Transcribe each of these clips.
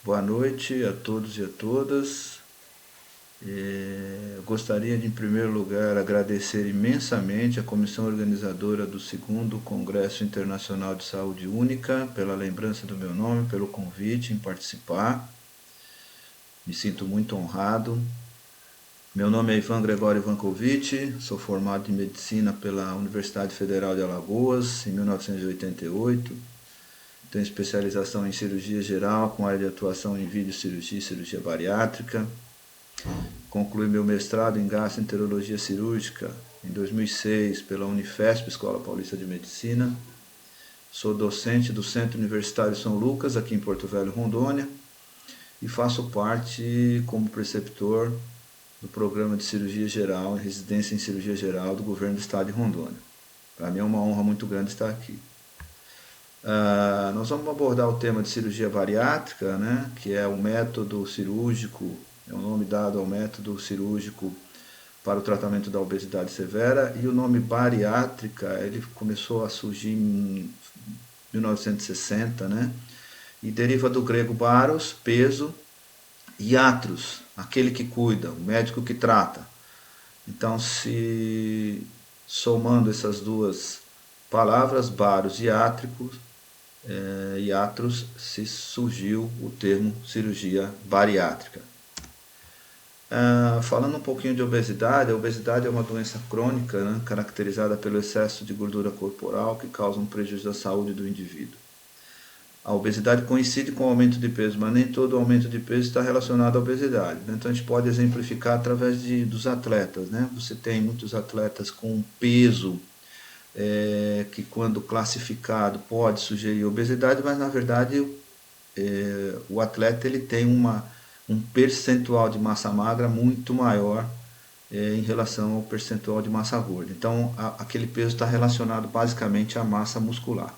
Boa noite a todos e a todas. Gostaria de, em primeiro lugar, agradecer imensamente a comissão organizadora do 2º Congresso Internacional de Saúde Única pela lembrança do meu nome, pelo convite em participar. Me sinto muito honrado. Meu nome é Ivan Gregório Ivankovitch, sou formado em Medicina pela Universidade Federal de Alagoas em 1988. Tenho especialização em cirurgia geral, com área de atuação em videocirurgia e cirurgia bariátrica. Concluí meu mestrado em gastroenterologia cirúrgica em 2006 pela Unifesp, Escola Paulista de Medicina. Sou docente do Centro Universitário São Lucas, aqui em Porto Velho, Rondônia, e faço parte como preceptor do programa de cirurgia geral, residência em cirurgia geral do governo do estado de Rondônia. Para mim é uma honra muito grande estar aqui. Nós vamos abordar o tema de cirurgia bariátrica, né, que é o método cirúrgico, é o nome dado ao método cirúrgico para o tratamento da obesidade severa, e o nome bariátrica ele começou a surgir em 1960, né, e deriva do grego baros, peso, e atros, aquele que cuida, o médico que trata. Então, se somando essas duas palavras, baros e átricos, e atros, se surgiu o termo cirurgia bariátrica. Falando um pouquinho de obesidade, a obesidade é uma doença crônica, né, caracterizada pelo excesso de gordura corporal que causa um prejuízo à saúde do indivíduo. A obesidade coincide com o aumento de peso, mas nem todo aumento de peso está relacionado à obesidade, né? Então a gente pode exemplificar através dos atletas, né? Você tem muitos atletas com peso que quando classificado pode sugerir obesidade, mas na verdade o atleta ele tem um percentual de massa magra muito maior em relação ao percentual de massa gorda. Então aquele peso está relacionado basicamente à massa muscular.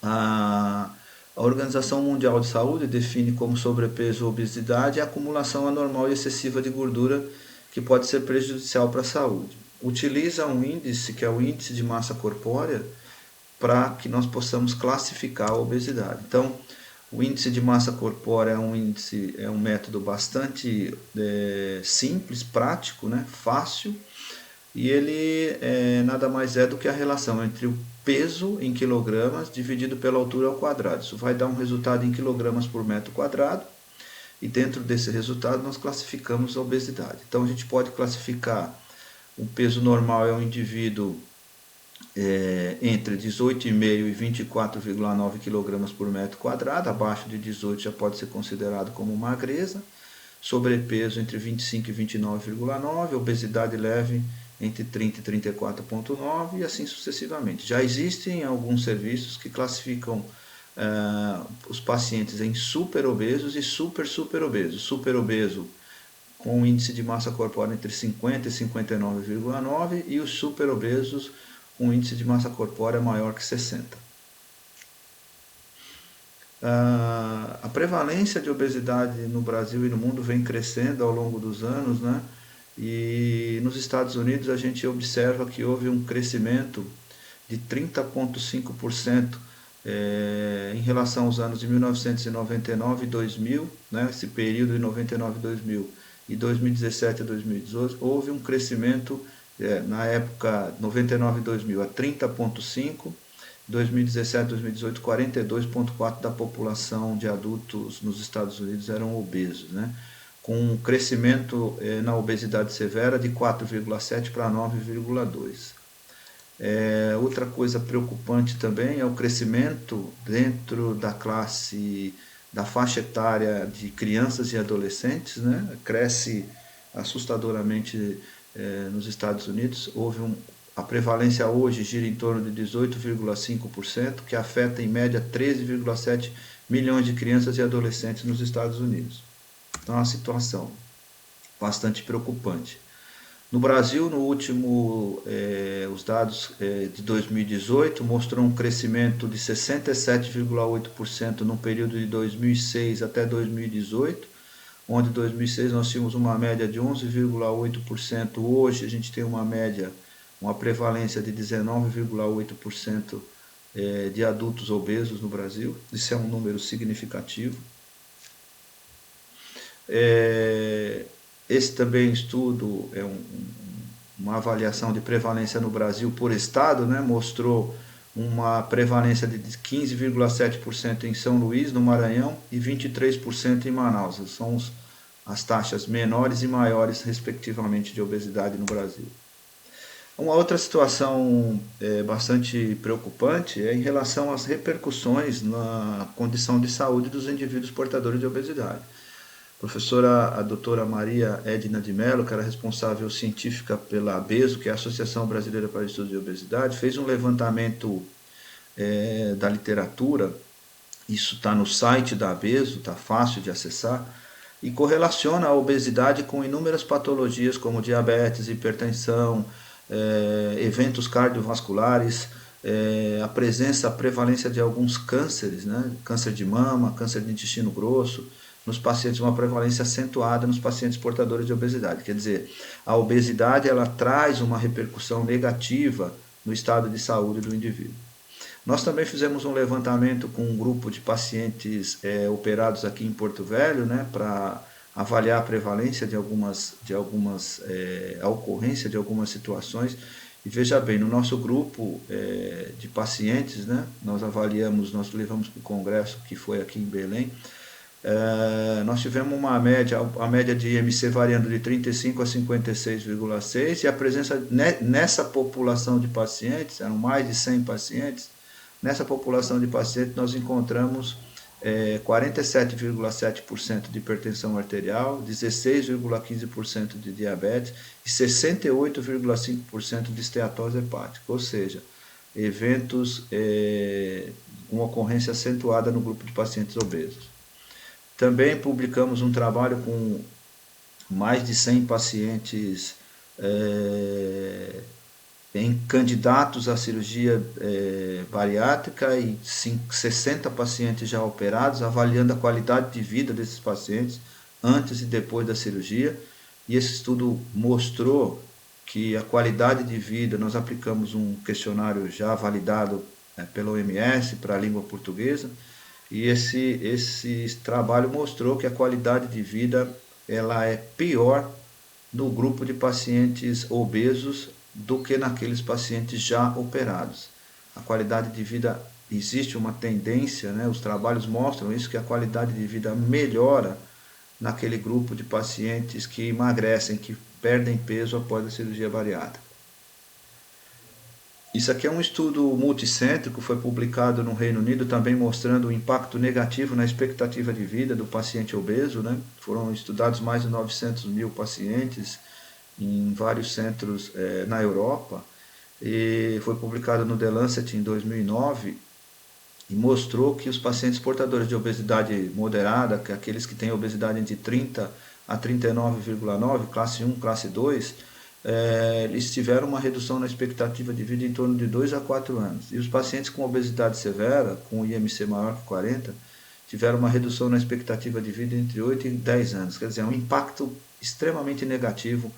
A Organização Mundial de Saúde define como sobrepeso ou obesidade a acumulação anormal e excessiva de gordura que pode ser prejudicial para a saúde. Utiliza um índice, que é o índice de massa corpórea, para que nós possamos classificar a obesidade. Então, o índice de massa corpórea é um método bastante simples, prático, né? Fácil, e ele nada mais é do que a relação entre o peso em quilogramas dividido pela altura ao quadrado. Isso vai dar um resultado em quilogramas por metro quadrado, e dentro desse resultado nós classificamos a obesidade. Então a gente pode classificar o peso normal é um indivíduo entre 18,5 e 24,9 kg por metro quadrado, abaixo de 18 já pode ser considerado como magreza, sobrepeso entre 25 e 29,9, obesidade leve entre 30 e 34,9 e assim sucessivamente. Já existem alguns serviços que classificam os pacientes em superobesos e superobesos. Superobeso com índice de massa corpórea entre 50 e 59,9 e os superobesos com índice de massa corpórea maior que 60. A prevalência de obesidade no Brasil e no mundo vem crescendo ao longo dos anos, né? E nos Estados Unidos a gente observa que houve um crescimento de 30,5% em relação aos anos de 1999 e 2000, né? Esse período de 99 e 2000 e 2017 a 2018, houve um crescimento na época 99 e 2000 a 30,5%, 2017 e 2018 42,4% da população de adultos nos Estados Unidos eram obesos, né? Com um crescimento na obesidade severa de 4,7 para 9,2. Outra coisa preocupante também é o crescimento dentro da classe, da faixa etária de crianças e adolescentes, né? Cresce assustadoramente nos Estados Unidos. A prevalência hoje gira em torno de 18,5%, que afeta em média 13,7 milhões de crianças e adolescentes nos Estados Unidos. Então é uma situação bastante preocupante. No Brasil, no último, os dados de 2018 mostrou um crescimento de 67,8% no período de 2006 até 2018, onde em 2006 nós tínhamos uma média de 11,8%, hoje a gente tem uma média, uma prevalência de 19,8% de adultos obesos no Brasil. Isso é um número significativo. Esse também estudo é uma avaliação de prevalência no Brasil por estado, né? Mostrou uma prevalência de 15,7% em São Luís, no Maranhão, e 23% em Manaus. São as taxas menores e maiores, respectivamente, de obesidade no Brasil. Uma outra situação bastante preocupante é em relação às repercussões na condição de saúde dos indivíduos portadores de obesidade. A doutora Maria Edna de Mello, que era responsável científica pela ABESO, que é a Associação Brasileira para Estudos de Obesidade, fez um levantamento da literatura, isso está no site da ABESO, está fácil de acessar, e correlaciona a obesidade com inúmeras patologias como diabetes, hipertensão, eventos cardiovasculares, a prevalência de alguns cânceres, né? Câncer de mama, câncer de intestino grosso, nos pacientes, uma prevalência acentuada nos pacientes portadores de obesidade. Quer dizer, a obesidade ela traz uma repercussão negativa no estado de saúde do indivíduo. Nós também fizemos um levantamento com um grupo de pacientes operados aqui em Porto Velho, né, para avaliar a prevalência a ocorrência de algumas situações. E veja bem, no nosso grupo de pacientes, né, nós levamos para o congresso que foi aqui em Belém, nós tivemos a média de IMC variando de 35 a 56,6 e a presença nessa população de pacientes, eram mais de 100 pacientes, nessa população de pacientes nós encontramos 47,7% de hipertensão arterial, 16,15% de diabetes e 68,5% de esteatose hepática, ou seja, eventos com ocorrência acentuada no grupo de pacientes obesos. Também publicamos um trabalho com mais de 100 pacientes em candidatos à cirurgia bariátrica e 60 pacientes já operados, avaliando a qualidade de vida desses pacientes antes e depois da cirurgia. E esse estudo mostrou que a qualidade de vida, nós aplicamos um questionário já validado pela OMS para a língua portuguesa, e esse trabalho mostrou que a qualidade de vida ela é pior no grupo de pacientes obesos do que naqueles pacientes já operados. A qualidade de vida, existe uma tendência, né? Os trabalhos mostram isso, que a qualidade de vida melhora naquele grupo de pacientes que emagrecem, que perdem peso após a cirurgia bariátrica. Isso aqui é um estudo multicêntrico, foi publicado no Reino Unido, também mostrando o impacto negativo na expectativa de vida do paciente obeso, né? Foram estudados mais de 900 mil pacientes em vários centros na Europa, e foi publicado no The Lancet em 2009, e mostrou que os pacientes portadores de obesidade moderada, que aqueles que têm obesidade entre 30 a 39,9, classe 1, classe 2, eles tiveram uma redução na expectativa de vida em torno de 2 a 4 anos. E os pacientes com obesidade severa, com IMC maior que 40, tiveram uma redução na expectativa de vida entre 8 e 10 anos. Quer dizer, é um impacto extremamente negativo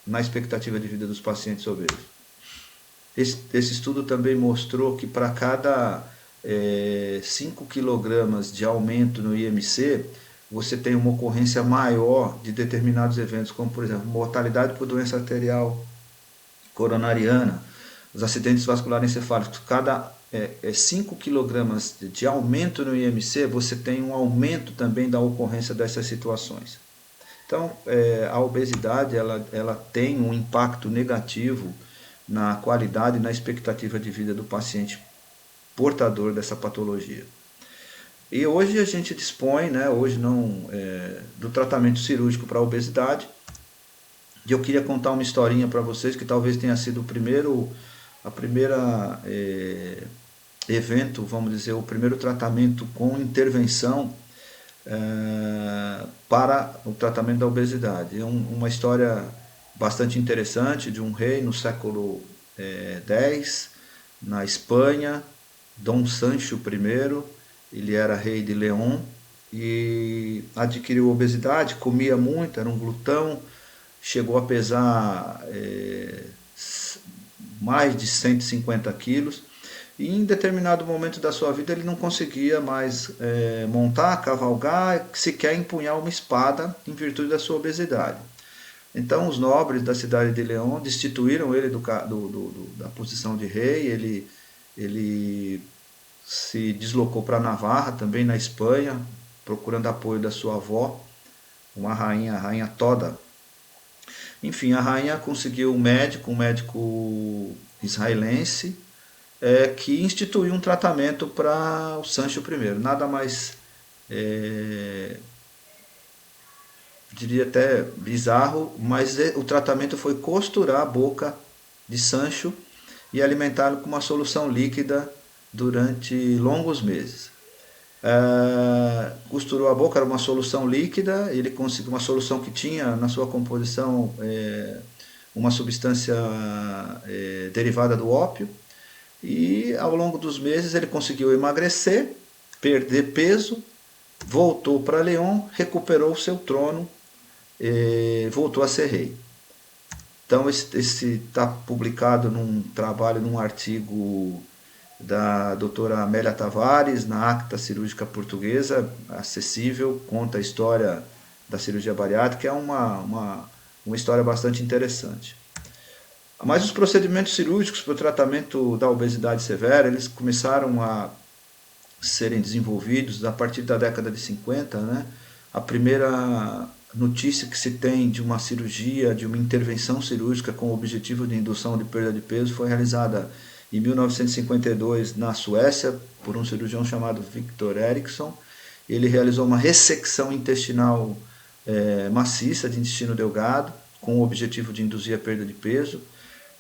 na expectativa de vida dos pacientes obesos. Esse estudo também mostrou que para cada 5 kg de aumento no IMC, você tem uma ocorrência maior de determinados eventos, como, por exemplo, mortalidade por doença arterial coronariana, os acidentes vasculares encefálicos. Cada 5 kg de aumento no IMC, você tem um aumento também da ocorrência dessas situações. Então, a obesidade ela tem um impacto negativo na qualidade e na expectativa de vida do paciente portador dessa patologia. E hoje a gente dispõe, né, do tratamento cirúrgico para a obesidade. E eu queria contar uma historinha para vocês que talvez tenha sido o primeiro evento, vamos dizer, o primeiro tratamento com intervenção para o tratamento da obesidade. É uma história bastante interessante de um rei no século X, na Espanha, Dom Sancho I. Ele era rei de León e adquiriu obesidade, comia muito, era um glutão, chegou a pesar mais de 150 quilos, e em determinado momento da sua vida ele não conseguia mais montar, cavalgar, sequer empunhar uma espada em virtude da sua obesidade. Então os nobres da cidade de León destituíram ele da posição de rei, ele se deslocou para Navarra, também na Espanha, procurando apoio da sua avó, uma rainha, a rainha Toda. Enfim, a rainha conseguiu um médico israelense, que instituiu um tratamento para o Sancho I. Nada mais, diria até bizarro, mas o tratamento foi costurar a boca de Sancho e alimentá-lo com uma solução líquida durante longos meses. Costurou a boca, era uma solução líquida, ele conseguiu uma solução que tinha na sua composição uma substância derivada do ópio, e ao longo dos meses ele conseguiu emagrecer, perder peso, voltou para León, recuperou o seu trono, voltou a ser rei. Então esse está publicado num trabalho, num artigo da doutora Amélia Tavares, na Acta Cirúrgica Portuguesa, acessível, conta a história da cirurgia bariátrica, é uma história bastante interessante. Mas os procedimentos cirúrgicos para o tratamento da obesidade severa, eles começaram a serem desenvolvidos a partir da década de 50, né? A primeira notícia que se tem de uma cirurgia, de uma intervenção cirúrgica com o objetivo de indução de perda de peso foi realizada em 1952 na Suécia por um cirurgião chamado Victor Eriksson. Ele realizou uma ressecção intestinal maciça de intestino delgado com o objetivo de induzir a perda de peso.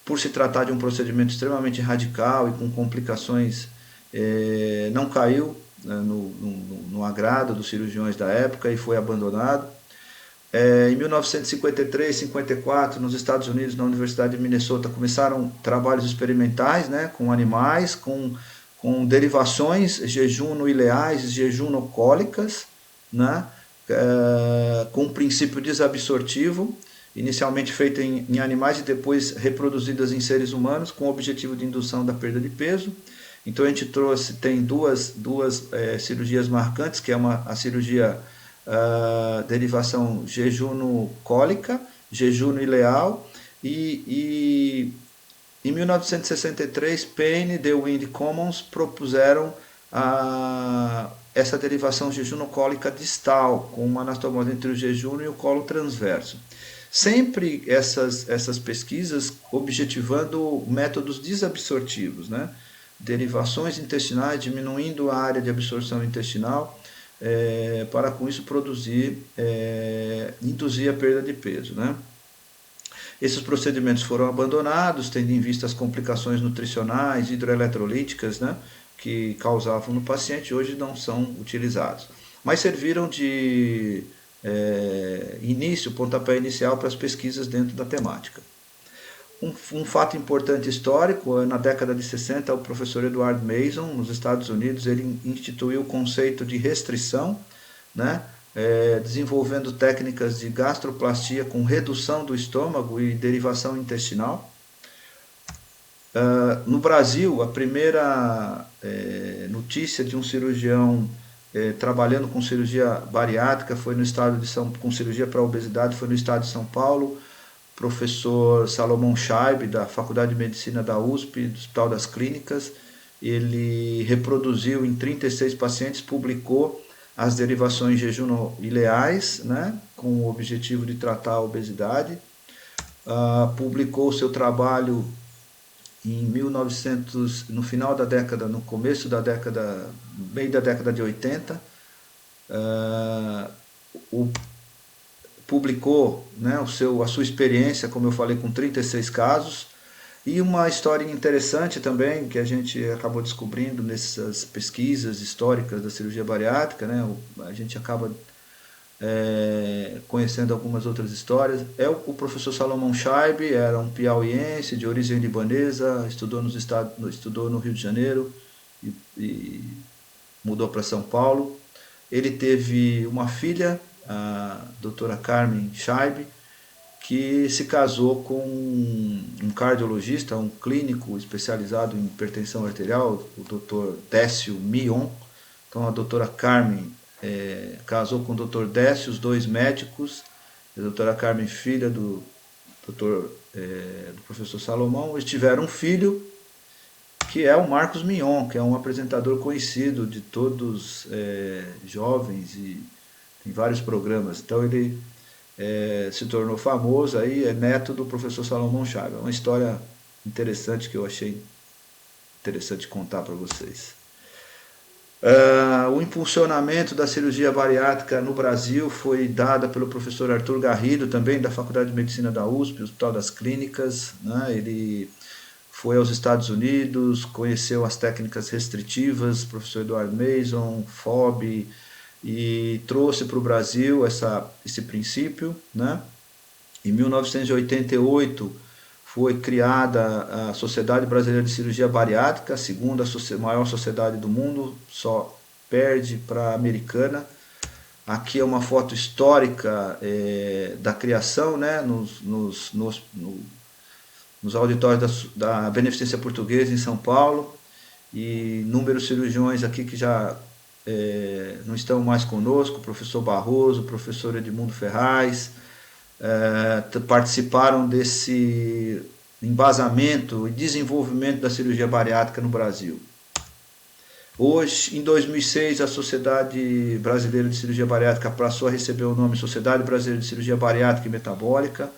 Por se tratar de um procedimento extremamente radical e com complicações, não caiu no agrado dos cirurgiões da época e foi abandonado. Em 1953, 54, nos Estados Unidos, na Universidade de Minnesota, começaram trabalhos experimentais, né, com animais, com derivações jejuno-ileais e jejuno-cólicas, né, com um princípio desabsortivo, inicialmente feito em animais e depois reproduzidas em seres humanos, com o objetivo de indução da perda de peso. Então a gente tem duas cirurgias marcantes, que é a cirurgia derivação jejuno-cólica, jejuno-ileal, e em 1963 Payne e DeWitt Commons propuseram essa derivação jejuno-cólica distal, com uma anastomose entre o jejuno e o colo transverso. Sempre essas pesquisas objetivando métodos desabsortivos, né? Derivações intestinais, diminuindo a área de absorção intestinal, para com isso induzir a perda de peso, né? Esses procedimentos foram abandonados, tendo em vista as complicações nutricionais, hidroeletrolíticas, né, que causavam no paciente, hoje não são utilizados. Mas serviram de início, pontapé inicial para as pesquisas dentro da temática. Um fato importante histórico, na década de 60, o professor Edward Mason, nos Estados Unidos, ele instituiu o conceito de restrição, né, desenvolvendo técnicas de gastroplastia com redução do estômago e derivação intestinal. No Brasil, a primeira notícia de um cirurgião trabalhando com cirurgia bariátrica foi no estado de com cirurgia para obesidade, foi no estado de São Paulo. Professor Salomão Scheib, da Faculdade de Medicina da USP, do Hospital das Clínicas, ele reproduziu em 36 pacientes, publicou as derivações jejuno-ileais, né, com o objetivo de tratar a obesidade. Publicou o seu trabalho em 1900, no final da década, no começo da década, meio da década de 80. Publicou, né, a sua experiência, como eu falei, com 36 casos. E uma história interessante também, que a gente acabou descobrindo nessas pesquisas históricas da cirurgia bariátrica, né, a gente acaba conhecendo algumas outras histórias. O professor Salomão Scheib, era um piauiense de origem libanesa, estudou no Rio de Janeiro e mudou para São Paulo. Ele teve uma filha, a doutora Carmen Scheib, que se casou com um cardiologista, um clínico especializado em hipertensão arterial, o Dr. Décio Mion. Então a doutora Carmen casou com o Dr. Décio, os dois médicos, a doutora Carmen, filha do professor Salomão. Eles tiveram um filho, que é o Marcos Mion, que é um apresentador conhecido de todos jovens e tem vários programas. Então ele se tornou famoso, aí é neto do professor Salomão Chaga. Uma história interessante que eu achei interessante contar para vocês. O impulsionamento da cirurgia bariátrica no Brasil foi dada pelo professor Arthur Garrido, também da Faculdade de Medicina da USP, Hospital das Clínicas, né? Ele foi aos Estados Unidos, conheceu as técnicas restritivas, professor Eduardo Mason, FOB, e trouxe para o Brasil esse princípio, né? Em 1988 foi criada a Sociedade Brasileira de Cirurgia Bariátrica, a segunda maior sociedade do mundo, só perde para a americana. Aqui é uma foto histórica da criação, né? Nos auditórios da Beneficência Portuguesa em São Paulo, e inúmeros cirurgiões aqui que já não estão mais conosco, o professor Barroso, o professor Edmundo Ferraz, participaram desse embasamento e desenvolvimento da cirurgia bariátrica no Brasil. Hoje, em 2006, a Sociedade Brasileira de Cirurgia Bariátrica passou a receber o nome Sociedade Brasileira de Cirurgia Bariátrica e Metabólica.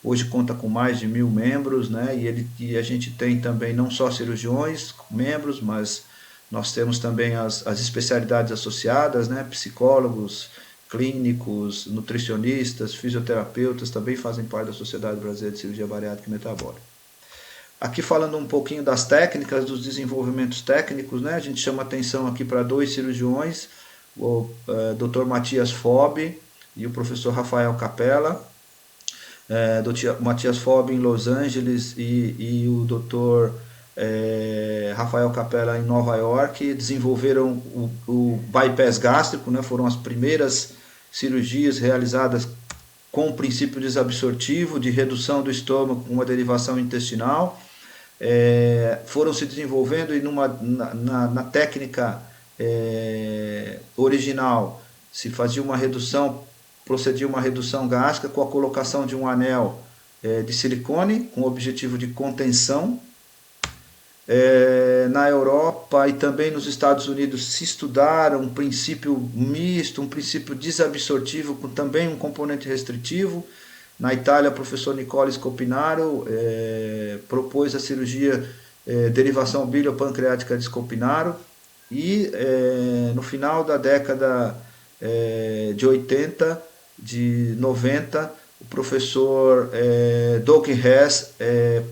Hoje conta com mais de 1.000 membros, né? E a gente tem também não só cirurgiões, membros, mas nós temos também as especialidades associadas, né? Psicólogos, clínicos, nutricionistas, fisioterapeutas também fazem parte da Sociedade Brasileira de Cirurgia Bariátrica e Metabólica. Aqui falando um pouquinho das técnicas, dos desenvolvimentos técnicos, né? A gente chama atenção aqui para dois cirurgiões, o Dr. Matias Fob e o professor Rafael Capella. Do Matias Fob em Los Angeles e o Dr. Rafael Capella em Nova York, desenvolveram o bypass gástrico, né? Foram as primeiras cirurgias realizadas com o princípio desabsortivo de redução do estômago com uma derivação intestinal. Foram se desenvolvendo e na técnica original se fazia uma redução, procedia uma redução gástrica com a colocação de um anel de silicone com o objetivo de contenção. Na Europa e também nos Estados Unidos se estudaram um princípio misto, um princípio desabsortivo com também um componente restritivo. Na Itália, o professor Nicola Scopinaro propôs a cirurgia derivação biliopancreática de Scopinaro, e no final da década de 80, de 90, o professor Doug Hess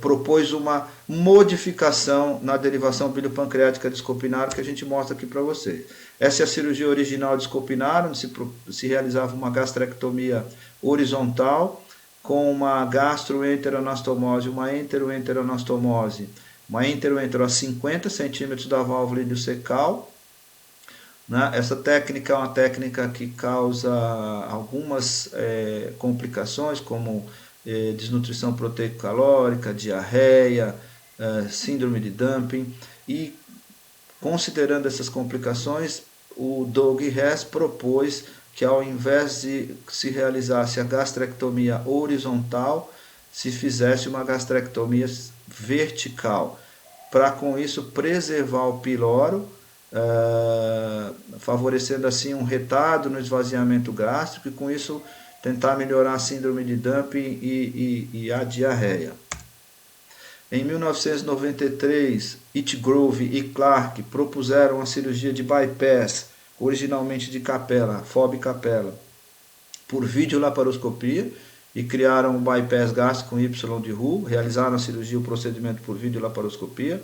propôs uma modificação na derivação biliopancreática de Scopinaro, que a gente mostra aqui para vocês. Essa é a cirurgia original de Scopinaro, onde se realizava uma gastrectomia horizontal com uma gastroenteroanastomose, uma enteroenteroanastomose, uma enteroentero a 50 centímetros da válvula iliocecal. Essa técnica é uma técnica que causa algumas complicações, como desnutrição proteico-calórica, diarreia, síndrome de dumping. E considerando essas complicações, o Doug Hess propôs que ao invés de se realizasse a gastrectomia horizontal, se fizesse uma gastrectomia vertical, para com isso preservar o pyloro, favorecendo assim um retardo no esvaziamento gástrico e com isso tentar melhorar a síndrome de dumping e a diarreia. Em 1993, Itgrove e Clark propuseram a cirurgia de bypass, originalmente de Capella, Fob Capella, por videolaparoscopia, e criaram um bypass gástrico com Y de Roux, realizaram a cirurgia, o procedimento por videolaparoscopia.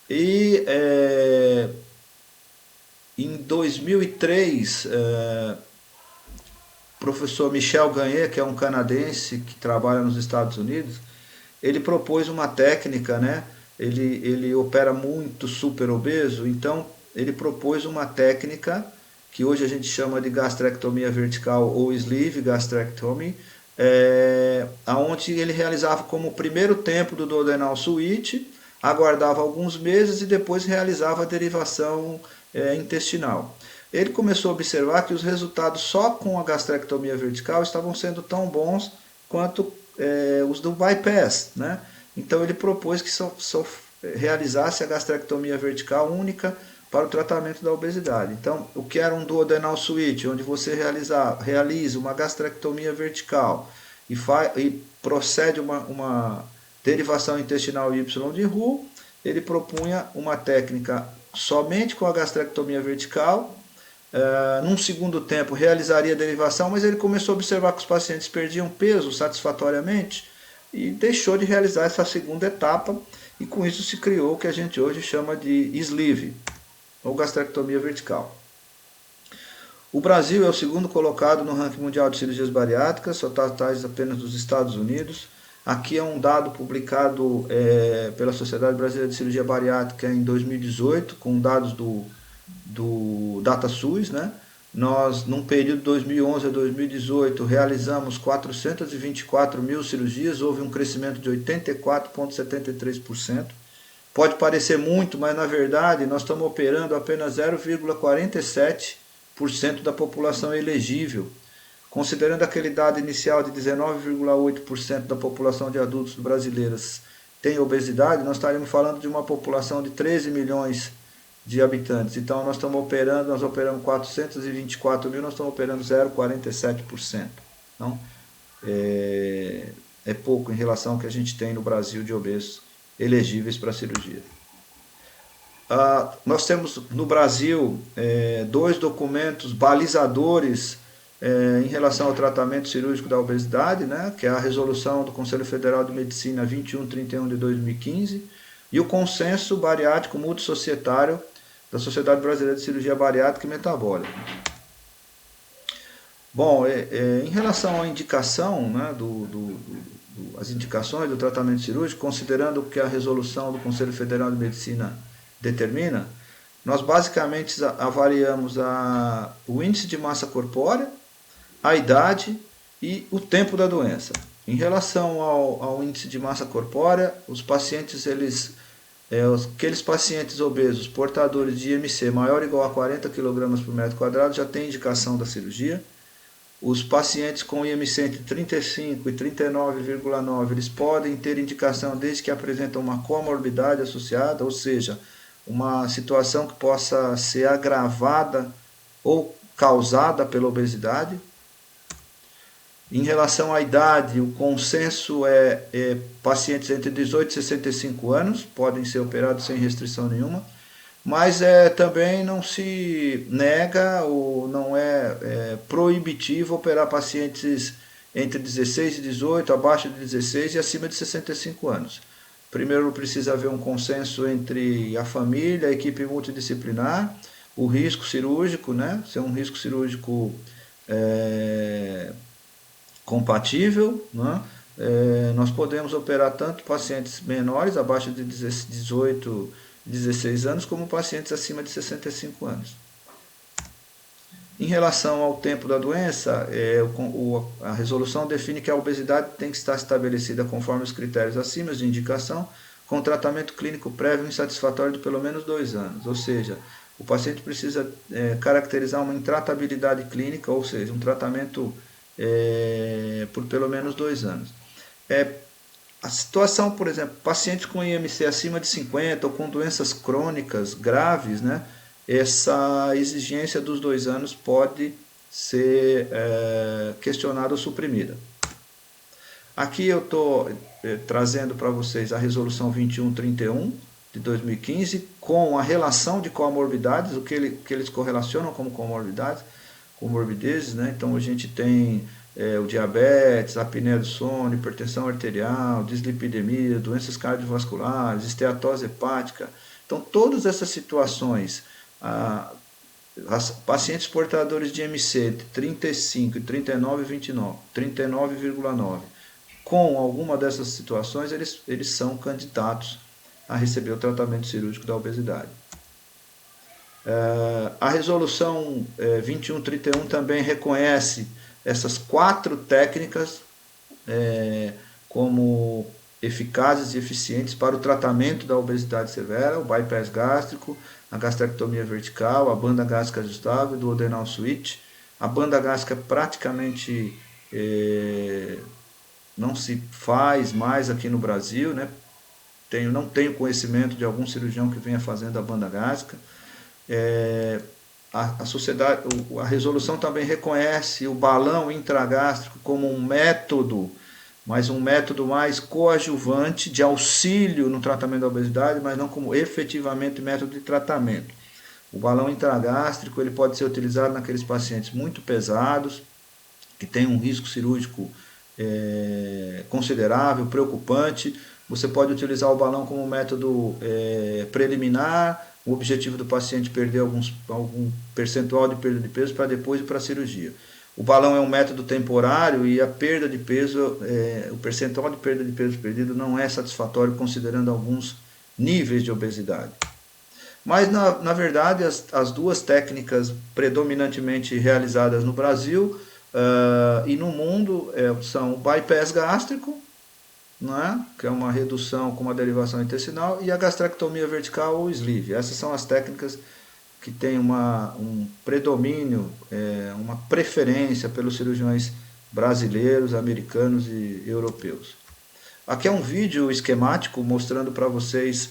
E em 2003, o professor Michel Gagné, que é um canadense que trabalha nos Estados Unidos, ele propôs uma técnica, né? Ele opera muito super obeso, então ele propôs uma técnica que hoje a gente chama de gastrectomia vertical ou sleeve gastrectomy, onde ele realizava como primeiro tempo do duodenal switch, aguardava alguns meses e depois realizava a derivação intestinal. Ele começou a observar que os resultados só com a gastrectomia vertical estavam sendo tão bons quanto os do bypass, né? Então ele propôs que só realizasse a gastrectomia vertical única para o tratamento da obesidade. Então, o que era um duodenal switch, onde você realiza uma gastrectomia vertical e procede uma derivação intestinal Y de Roux, ele propunha uma técnica somente com a gastrectomia vertical. Num segundo tempo realizaria a derivação, mas ele começou a observar que os pacientes perdiam peso satisfatoriamente e deixou de realizar essa segunda etapa, e com isso se criou o que a gente hoje chama de sleeve, ou gastrectomia vertical. O Brasil é o segundo colocado no ranking mundial de cirurgias bariátricas, só está atrás apenas dos Estados Unidos. Aqui é um dado publicado pela Sociedade Brasileira de Cirurgia Bariátrica em 2018, com dados do DataSUS, né? Nós, num período de 2011 a 2018, realizamos 424 mil cirurgias, houve um crescimento de 84,73%. Pode parecer muito, mas na verdade nós estamos operando apenas 0,47% da população elegível. Considerando aquele dado inicial de 19,8% da população de adultos brasileiros tem obesidade, nós estaríamos falando de uma população de 13 milhões de habitantes. Então nós operamos 424 mil, nós estamos operando 0,47%. Então é pouco em relação ao que a gente tem no Brasil de obesos elegíveis para cirurgia. Nós temos no Brasil dois documentos balizadores em relação ao tratamento cirúrgico da obesidade, né, que é a resolução do Conselho Federal de Medicina 2131 de 2015 e o consenso bariátrico multissocietário da Sociedade Brasileira de Cirurgia Bariátrica e Metabólica. Bom, em relação à indicação, né, as indicações do tratamento cirúrgico, considerando o que a resolução do Conselho Federal de Medicina determina, nós basicamente avaliamos o índice de massa corpórea, a idade e o tempo da doença. Em relação ao índice de massa corpórea, os pacientes, aqueles pacientes obesos portadores de IMC maior ou igual a 40 kg por metro quadrado já tem indicação da cirurgia. Os pacientes com IMC entre 35 e 39,9, eles podem ter indicação desde que apresentam uma comorbidade associada, ou seja, uma situação que possa ser agravada ou causada pela obesidade. Em relação à idade, o consenso pacientes entre 18 e 65 anos, podem ser operados sem restrição nenhuma, mas também não se nega ou não é proibitivo operar pacientes entre 16 e 18, abaixo de 16 e acima de 65 anos. Primeiro precisa haver um consenso entre a família, a equipe multidisciplinar, o risco cirúrgico, né? Ser um risco cirúrgico compatível, né? Nós podemos operar tanto pacientes menores, abaixo de 18, 16 anos, como pacientes acima de 65 anos. Em relação ao tempo da doença, a resolução define que a obesidade tem que estar estabelecida conforme os critérios acima de indicação, com tratamento clínico prévio insatisfatório de pelo menos 2 anos. Ou seja, o paciente precisa caracterizar uma intratabilidade clínica, ou seja, um tratamento por pelo menos 2 anos. A situação, por exemplo, pacientes com IMC acima de 50 ou com doenças crônicas graves, né, essa exigência dos 2 anos pode ser questionada ou suprimida. Aqui eu estou trazendo para vocês a resolução 2131 de 2015 com a relação de comorbidades, o que eles correlacionam como comorbidezes, né? Então a gente tem o diabetes, a apneia do sono, hipertensão arterial, dislipidemia, doenças cardiovasculares, esteatose hepática. Então todas essas situações, pacientes portadores de IMC de 35 e 39,9, com alguma dessas situações, eles são candidatos a receber o tratamento cirúrgico da obesidade. A resolução 2131 também reconhece essas 4 técnicas como eficazes e eficientes para o tratamento da obesidade severa: o bypass gástrico, a gastrectomia vertical, a banda gástrica ajustável, do duodenal switch. A banda gástrica praticamente não se faz mais aqui no Brasil, né? Não tenho conhecimento de algum cirurgião que venha fazendo a banda gástrica. A sociedade, a resolução também reconhece o balão intragástrico como um método, mas um método mais coadjuvante de auxílio no tratamento da obesidade, mas não como efetivamente método de tratamento. O balão intragástrico ele pode ser utilizado naqueles pacientes muito pesados, que têm um risco cirúrgico considerável, preocupante. Você pode utilizar o balão como método preliminar, o objetivo do paciente perder algum percentual de perda de peso para depois ir para a cirurgia. O balão é um método temporário e a perda de peso, o percentual de perda de peso perdido não é satisfatório considerando alguns níveis de obesidade. Mas, na verdade, as duas técnicas predominantemente realizadas no Brasil e no mundo são o bypass gástrico, né, que é uma redução com uma derivação intestinal, e a gastrectomia vertical ou sleeve. Essas são as técnicas que têm um predomínio, uma preferência pelos cirurgiões brasileiros, americanos e europeus. Aqui é um vídeo esquemático mostrando para vocês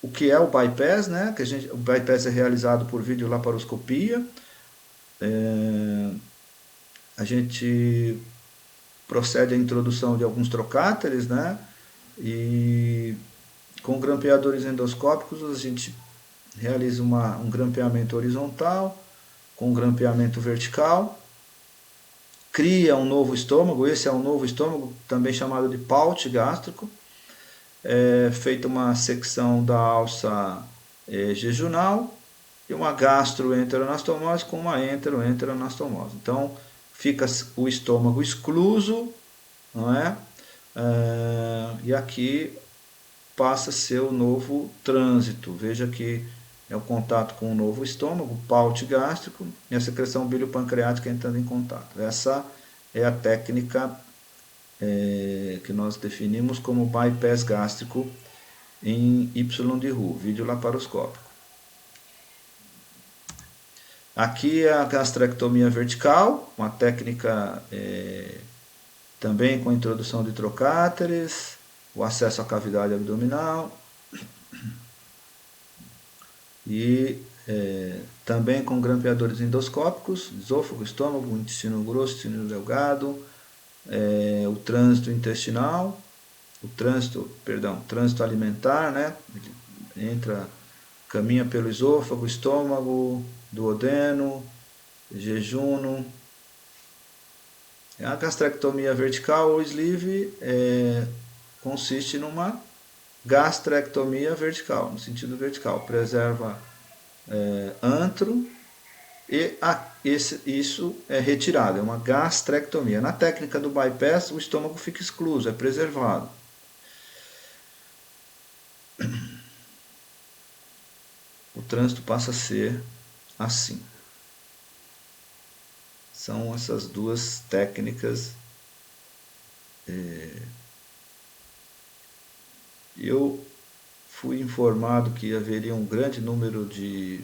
o que é o bypass, né? O bypass é realizado por videolaparoscopia. A gente procede à introdução de alguns trocáteres, né? E com grampeadores endoscópicos a gente realiza um grampeamento horizontal, com grampeamento vertical, cria um novo estômago. Esse é um novo estômago, também chamado de pouch gástrico. É feita uma secção da alça jejunal e uma gastroenteroanastomose com uma enteroenteroanastomose. Então fica o estômago excluso, não é? E aqui passa a ser o novo trânsito. Veja que é o contato com o novo estômago, pouch gástrico, e a secreção biliopancreática entrando em contato. Essa é a técnica que nós definimos como bypass gástrico em Y de Roux, vídeo laparoscópico. Aqui é a gastrectomia vertical, uma técnica também com introdução de trocáteres, o acesso à cavidade abdominal e também com grampeadores endoscópicos, esôfago, estômago, intestino grosso, intestino delgado, o trânsito intestinal, trânsito alimentar, né? Caminha pelo esôfago, estômago, duodeno, jejuno. A gastrectomia vertical ou sleeve consiste numa gastrectomia vertical, no sentido vertical, preserva antro e isso é retirado, é uma gastrectomia. Na técnica do bypass, o estômago fica excluso, é preservado. O trânsito passa a ser assim. São essas duas técnicas. Eu fui informado que haveria um grande número de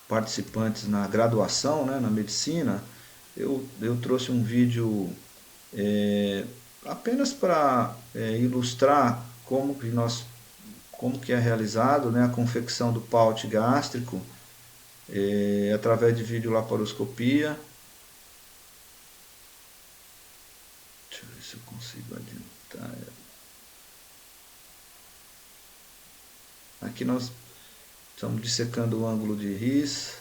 participantes na graduação, né, na medicina. Eu trouxe um vídeo apenas para ilustrar como que é realizado, né, a confecção do pouch gástrico através de videolaparoscopia. Deixa eu ver se eu consigo adiantar. Aqui nós estamos dissecando o ângulo de His.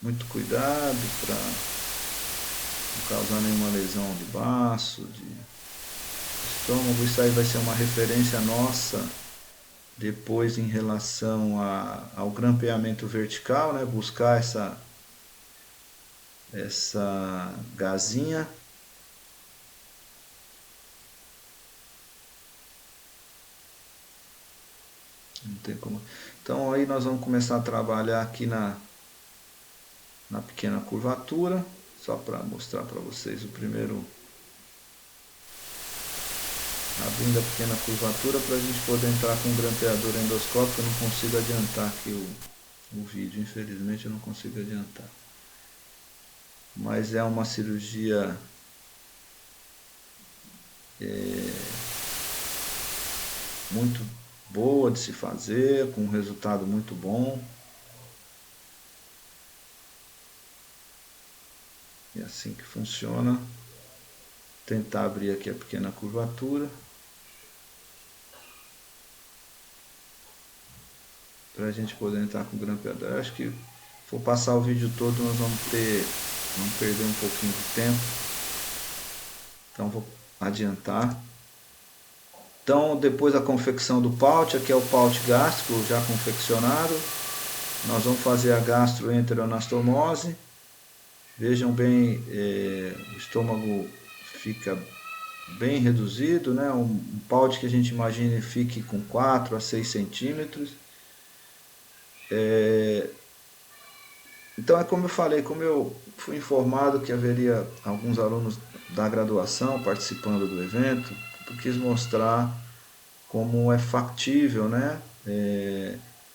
Muito cuidado para não causar nenhuma lesão de baço, de estômago. Isso aí vai ser uma referência nossa depois em relação ao grampeamento vertical, né? Buscar essa gazinha. Não tem como. Então aí nós vamos começar a trabalhar aqui na pequena curvatura, só para mostrar para vocês o primeiro, abrindo a pequena curvatura para a gente poder entrar com o grampeador endoscópico. Eu não consigo adiantar aqui o vídeo, infelizmente eu não consigo adiantar. Mas é uma cirurgia muito boa de se fazer, com um resultado muito bom. É assim que funciona. Vou tentar abrir aqui a pequena curvatura para a gente poder entrar com o grampeador. Eu acho que se for passar o vídeo todo nós vamos perder um pouquinho de tempo. Então vou adiantar. Então depois da confecção do pouch, aqui é o pouch gástrico já confeccionado. Nós vamos fazer a gastroenteroanastomose. Vejam bem, o estômago fica bem reduzido, né? Um pouch que a gente imagine fique com 4 a 6 centímetros. Então é como eu falei, como eu fui informado que haveria alguns alunos da graduação participando do evento, eu quis mostrar como é factível, né?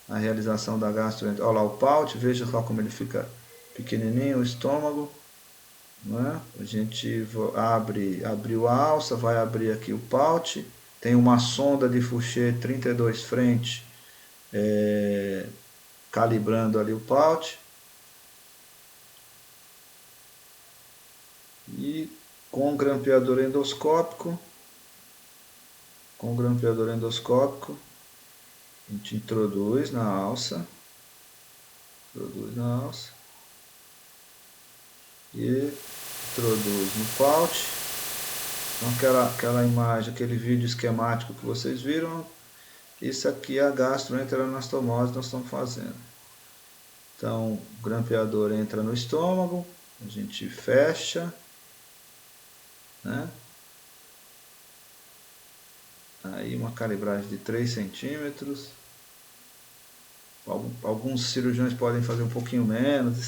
A realização da gastroenterose. Olha lá o pouch, veja só como ele fica pequenininho, o estômago, né? A gente abriu a alça, vai abrir aqui o pouch, tem uma sonda de Fouché 32 frente, calibrando ali o pouch, e com o grampeador endoscópico, a gente introduz na alça, e introduz no pouch. Então aquela imagem, aquele vídeo esquemático que vocês viram, isso aqui é a gastroenteroanastomose que nós estamos fazendo. Então o grampeador entra no estômago, a gente fecha, né? Aí uma calibragem de 3 centímetros. Alguns cirurgiões podem fazer um pouquinho menos,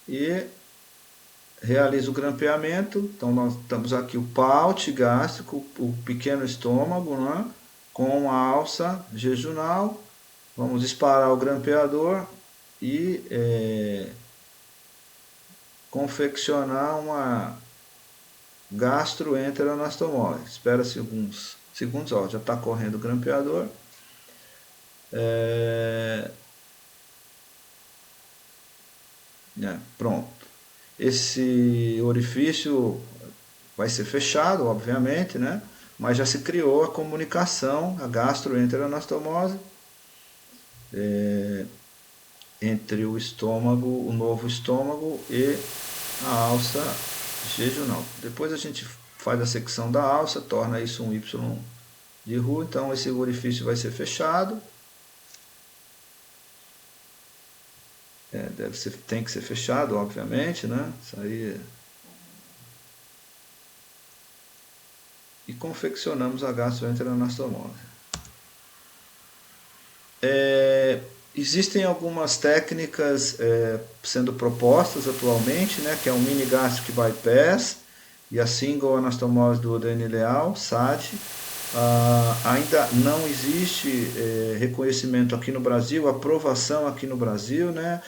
e realiza o grampeamento. Então nós estamos aqui o pouch gástrico, o pequeno estômago, né, com a alça jejunal. Vamos disparar o grampeador e confeccionar uma gastroenteroanastomose. Espera-se alguns segundos, ó, já está correndo o grampeador. Pronto. Esse orifício vai ser fechado, obviamente, né? Mas já se criou a comunicação, a gastroenteroanastomose, entre o estômago, o novo estômago e a alça jejunal. Depois a gente faz a secção da alça, torna isso um Y de Roux, então esse orifício vai ser fechado. Tem que ser fechado, obviamente, né? Isso aí. E confeccionamos a gastroenteroanastomose. Existem algumas técnicas sendo propostas atualmente, né? Que é o mini gastric bypass e a single anastomose do duodeno ileal, SAD. Ainda não existe reconhecimento aqui no Brasil, aprovação aqui no Brasil, né?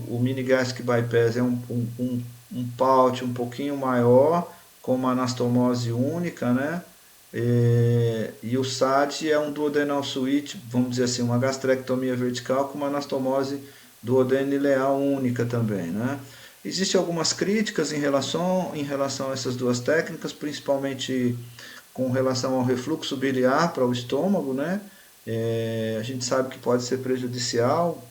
O mini gastric bypass é um pouch um pouquinho maior, com uma anastomose única, né? E o SAD é um duodenal switch, vamos dizer assim, uma gastrectomia vertical com uma anastomose duodeno ileal única também, né? Existem algumas críticas em relação a essas duas técnicas, principalmente com relação ao refluxo biliar para o estômago, né? A gente sabe que pode ser prejudicial,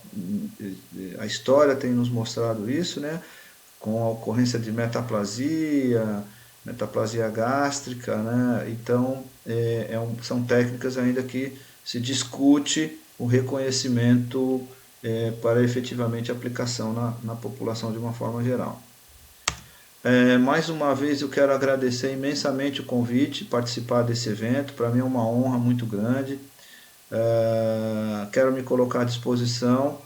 a história tem nos mostrado isso, né? Com a ocorrência de metaplasia gástrica, né? Então são técnicas ainda que se discute o reconhecimento para efetivamente aplicação na população de uma forma geral. Mais uma vez eu quero agradecer imensamente o convite, participar desse evento, para mim é uma honra muito grande. Quero me colocar à disposição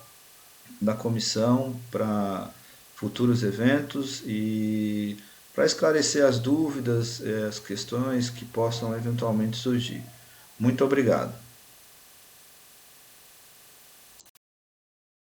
da comissão para futuros eventos e para esclarecer as dúvidas, as questões que possam eventualmente surgir. Muito obrigado.